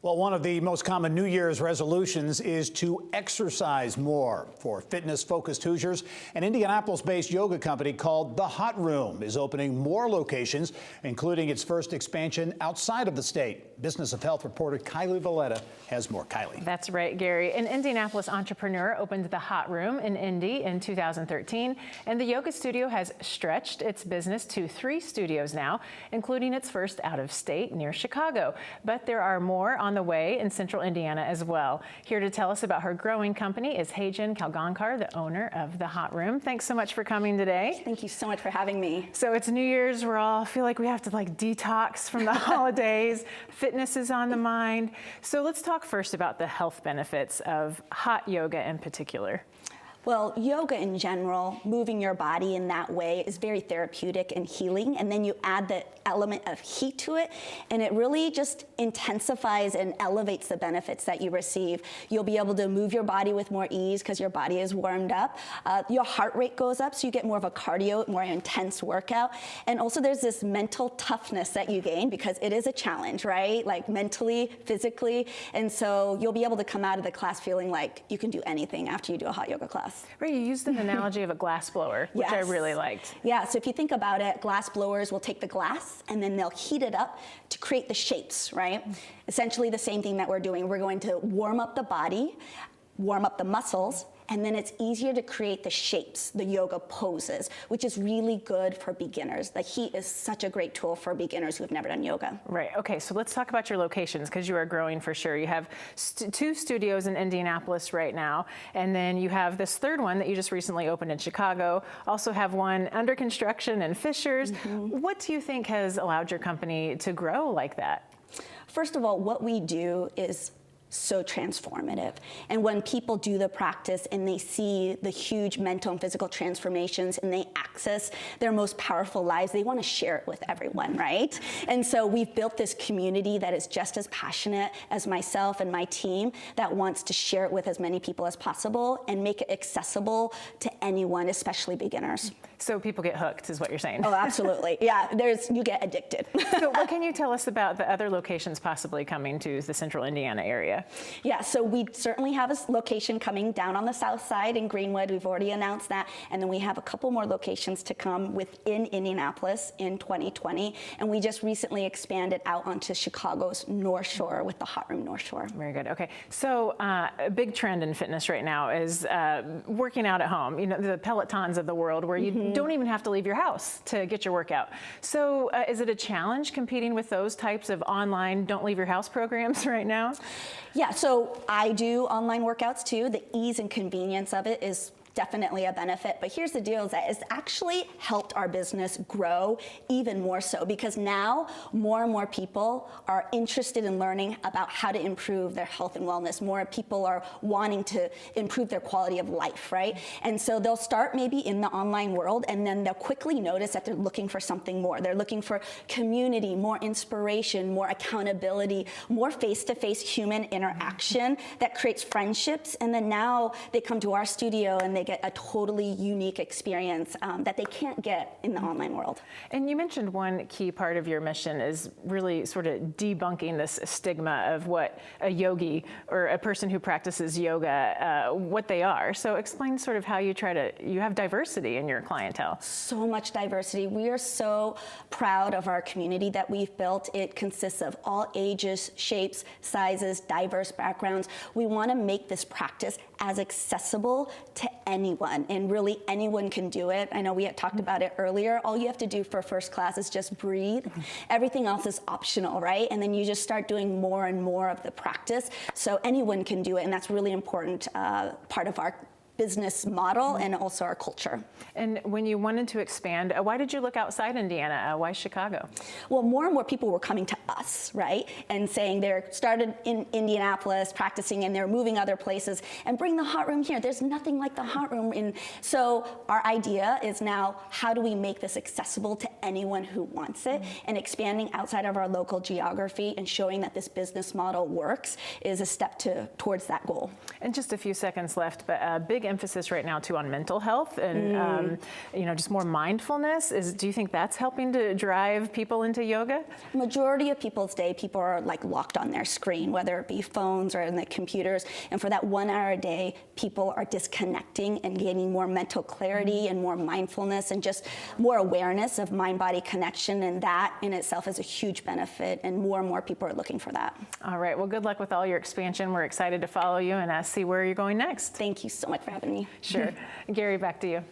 Well, one of the most common New Year's resolutions is to exercise more. For fitness-focused Hoosiers, an Indianapolis-based yoga company called The Hot Room is opening more locations, including its first expansion outside of the state. Business of Health reporter Kylie Valletta has more. Kylie. That's right, Gary. An Indianapolis entrepreneur opened The Hot Room in Indy in 2013, and the yoga studio has stretched its business to 3 studios now, including its first out of state near Chicago. But there are more on the way in central Indiana as well. Here to tell us about her growing company is Hajan Kalgankar, the owner of The Hot Room. Thanks so much for coming today. Thank you so much for having me. So it's New Year's. We all feel like we have to detox from the holidays. Fitness is on the mind. So let's talk first about the health benefits of hot yoga in particular. Well, yoga in general, moving your body in that way is very therapeutic and healing. And then you add the element of heat to it, and it really just intensifies and elevates the benefits that you receive. You'll be able to move your body with more ease because your body is warmed up. Your heart rate goes up, so you get more of a cardio, more intense workout. And also there's this mental toughness that you gain because it is a challenge, right? Like mentally, physically. And so you'll be able to come out of the class feeling like you can do anything after you do a hot yoga class. Right, you used an analogy of a glass blower, which Yes. I really liked. Yeah, so if you think about it, glass blowers will take the glass and then they'll heat it up to create the shapes, right? Essentially the same thing that we're doing. We're going to warm up the body, warm up the muscles, and then it's easier to create the shapes, the yoga poses, which is really good for beginners. The heat is such a great tool for beginners who have never done yoga. Right, okay, so let's talk about your locations because you are growing for sure. You have 2 studios in Indianapolis right now, and then you have this third one that you just recently opened in Chicago. Also have one under construction in Fishers. What do you think has allowed your company to grow like that? First of all, what we do is so transformative. And when people do the practice and they see the huge mental and physical transformations and they access their most powerful lives, they want to share it with everyone, right? And so we've built this community that is just as passionate as myself and my team that wants to share it with as many people as possible and make it accessible to anyone, especially beginners. So people get hooked is what you're saying. Oh, absolutely. Yeah, you get addicted. So what can you tell us about the other locations possibly coming to the central Indiana area? Yeah, so we certainly have a location coming down on the south side in Greenwood. We've already announced that. And then we have a couple more locations to come within Indianapolis in 2020. And we just recently expanded out onto Chicago's North Shore with the Hot Room North Shore. Very good. Okay. So a big trend in fitness right now is working out at home. You know, the Pelotons of the world where you don't even have to leave your house to get your workout. So is it a challenge competing with those types of online don't leave your house programs right now? Yeah, so I do online workouts too. The ease and convenience of it is definitely a benefit, but here's the deal is that it's actually helped our business grow even more so because now more and more people are interested in learning about how to improve their health and wellness. More people are wanting to improve their quality of life, right? And so they'll start maybe in the online world and then they'll quickly notice that they're looking for something more. They're looking for community, more inspiration, more accountability, more face-to-face human interaction that creates friendships. And then now they come to our studio and they get a totally unique experience that they can't get in the online world. And you mentioned one key part of your mission is really sort of debunking this stigma of what a yogi or a person who practices yoga, what they are. So explain sort of how you have diversity in your clientele. So much diversity. We are so proud of our community that we've built. It consists of all ages, shapes, sizes, diverse backgrounds. We want to make this practice as accessible to anyone, and really anyone can do it. I know we had talked about it earlier. All you have to do for first class is just breathe. Everything else is optional, right? And then you just start doing more and more of the practice. So anyone can do it, and that's really important part of our business model and also our culture. And when you wanted to expand, why did you look outside Indiana? Why Chicago? Well, more and more people were coming to us, right? And saying they're started in Indianapolis practicing and they're moving other places and bring the Hot Room here. There's nothing like the Hot Room. So our idea is now, how do we make this accessible to anyone who wants it? And expanding outside of our local geography and showing that this business model works is a step towards that goal. And just a few seconds left, but a big big emphasis right now too on mental health and just more mindfulness. Do you think that's helping to drive people into yoga? Majority of people's day, people are like locked on their screen, whether it be phones or in the computers. And for that 1 hour a day, people are disconnecting and gaining more mental clarity and more mindfulness and just more awareness of mind-body connection. And that in itself is a huge benefit. And more people are looking for that. All right. Well, good luck with all your expansion. We're excited to follow you and see where you're going next. Thank you so much for having me. Sure. Gary, back to you.